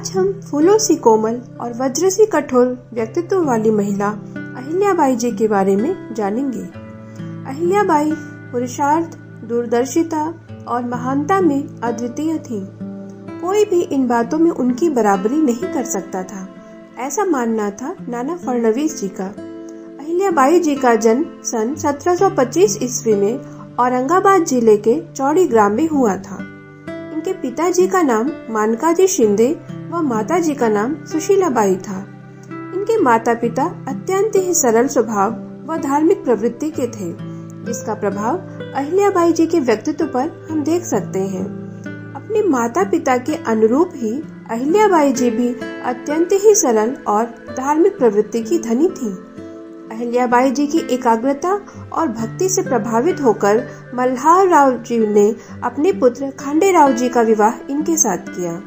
आज हम फूलों सी कोमल और वज्र सी कठोर व्यक्तित्व वाली महिला अहिल्याबाई जी के बारे में जानेंगे। अहिल्याबाई पुरुषार्थ, दूरदर्शिता और महानता में अद्वितीय थीं। कोई भी इन बातों में उनकी बराबरी नहीं कर सकता था, ऐसा मानना था नाना फडणवीस जी का। अहिल्याबाई जी का जन्म सन 1725 ईस्वी में औरंगाबाद जिले के चौड़ी ग्राम में हुआ था। इनके पिताजी का नाम मानकाजी शिंदे व माताजी का नाम सुशीलाबाई था। इनके माता पिता अत्यंत ही सरल स्वभाव व धार्मिक प्रवृत्ति के थे, जिसका प्रभाव अहिल्याबाई जी के व्यक्तित्व पर हम देख सकते हैं। अपने माता पिता के अनुरूप ही अहिल्याबाई जी भी अत्यंत ही सरल और धार्मिक प्रवृत्ति की धनी थीं। अहिल्याबाई जी की एकाग्रता और भक्ति से प्रभावित होकर मल्हार राव जी ने अपने पुत्र खांडेराव जी का विवाह इनके साथ किया।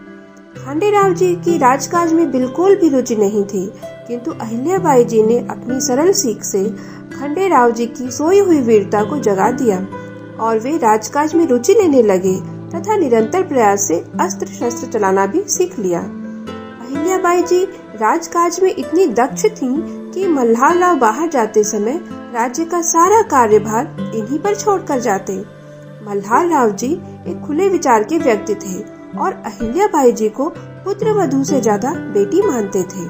खांडेराव जी की राजकाज में बिल्कुल भी रुचि नहीं थी, किंतु अहिल्याबाई जी ने अपनी सरल सीख से खांडेराव जी की सोई हुई वीरता को जगा दिया और वे राजकाज में रुचि लेने लगे तथा निरंतर प्रयास से अस्त्र शस्त्र चलाना भी सीख लिया। अहिल्याबाई जी राजकाज में इतनी दक्ष थीं कि मल्हार राव बाहर जाते समय राज्य का सारा कार्यभार इन्हीं पर छोड़कर जाते। मल्हार राव जी एक खुले विचार के व्यक्ति थे और अहिल्याबाई जी को पुत्र वधू से ज्यादा बेटी मानते थे।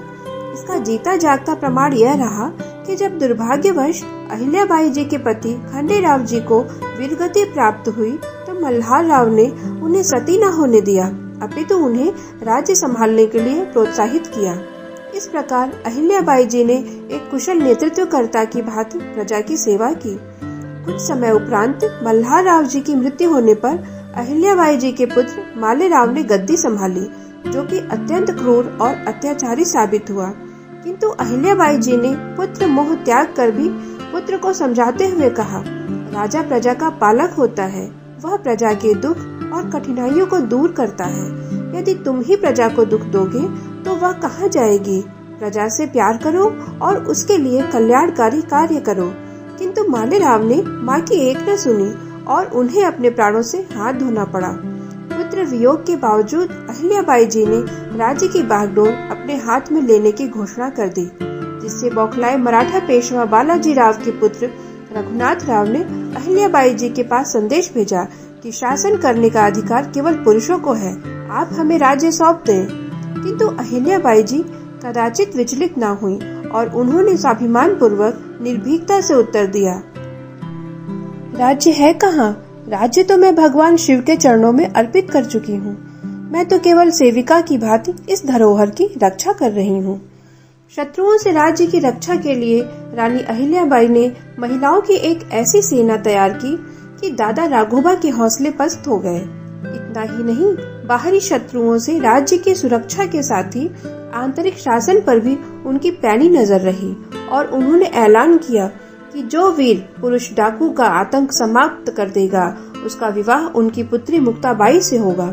इसका जीता जागता प्रमाण यह रहा कि जब दुर्भाग्यवश अहिल्याबाई जी के पति खांडेराव जी को वीरगति प्राप्त हुई तो मल्हार राव ने उन्हें सती न होने दिया, अपितु उन्हें राज्य संभालने के लिए प्रोत्साहित किया। इस प्रकार अहिल्याबाई जी ने एक कुशल नेतृत्वकर्ता की भांति प्रजा की सेवा की। कुछ समय उपरांत मल्हार राव जी की मृत्यु होने पर अहिल्याबाई जी के पुत्र मालेराव ने गद्दी संभाली, जो कि अत्यंत क्रूर और अत्याचारी साबित हुआ। किंतु अहिल्याबाई जी ने पुत्र मोह त्याग कर भी पुत्र को समझाते हुए कहा, राजा प्रजा का पालक होता है, वह प्रजा के दुख और कठिनाइयों को दूर करता है। यदि तुम ही प्रजा को दुख दोगे तो वह कहाँ जाएगी। प्रजा से प्यार करो और उसके लिए कल्याणकारी कार्य करो। किंतु मालेराव ने माँ की एक न सुनी और उन्हें अपने प्राणों से हाथ धोना पड़ा। पुत्र वियोग के बावजूद अहिल्याबाई जी ने राज्य की बागडोर अपने हाथ में लेने की घोषणा कर दी, जिससे बौखलाए मराठा पेशवा बालाजी राव के पुत्र रघुनाथ राव ने अहिल्याबाई जी के पास संदेश भेजा कि शासन करने का अधिकार केवल पुरुषों को है, आप हमें राज्य सौंप दें। किंतु अहिल्याबाई जी कदाचित विचलित न हुई और उन्होंने स्वाभिमान पूर्वक निर्भीकता से उत्तर दिया, राज्य है कहाँ? राज्य तो मैं भगवान शिव के चरणों में अर्पित कर चुकी हूँ। मैं तो केवल सेविका की भांति इस धरोहर की रक्षा कर रही हूँ। शत्रुओं से राज्य की रक्षा के लिए रानी अहिल्याबाई ने महिलाओं की एक ऐसी सेना तैयार की कि दादा राघोबा के हौसले पस्त हो गए। इतना ही नहीं, बाहरी शत्रुओं से राज्य की सुरक्षा के साथ ही आंतरिक शासन पर भी उनकी पैनी नजर रही और उन्होंने ऐलान किया कि जो वीर पुरुष डाकू का आतंक समाप्त कर देगा उसका विवाह उनकी पुत्री मुक्ताबाई से होगा।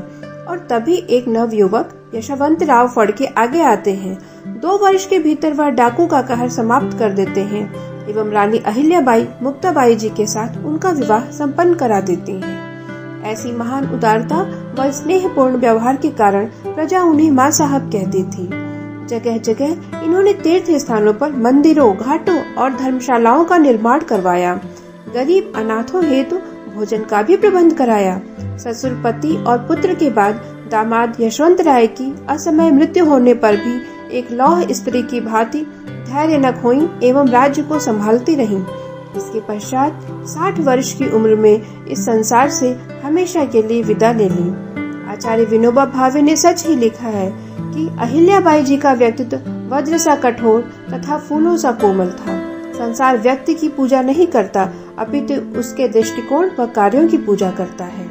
और तभी एक नवयुवक यशवंत राव फड़के आगे आते हैं। 2 वर्ष के भीतर वह डाकू का कहर समाप्त कर देते हैं एवं रानी अहिल्याबाई मुक्ताबाई जी के साथ उनका विवाह संपन्न करा देती हैं। ऐसी महान उदारता व स्नेहपूर्ण व्यवहार के कारण प्रजा उन्हें माँ साहब कहती थी। जगह जगह इन्होंने तीर्थ स्थानों पर मंदिरों, घाटों और धर्मशालाओं का निर्माण करवाया। गरीब अनाथों हेतु भोजन का भी प्रबंध कराया। ससुर पति और पुत्र के बाद दामाद यशवंत राय की असमय मृत्यु होने पर भी एक लौह स्त्री की भांति धैर्य न खोई एवं राज्य को संभालती रहीं। इसके पश्चात 60 वर्ष की उम्र में इस संसार से हमेशा के लिए विदा ले ली। आचार्य विनोबा भावे ने सच ही लिखा है कि अहिल्याबाई जी का व्यक्तित्व वज्र सा कठोर तथा फूलों सा कोमल था। संसार व्यक्ति की पूजा नहीं करता, अपितु उसके दृष्टिकोण व कार्यों की पूजा करता है।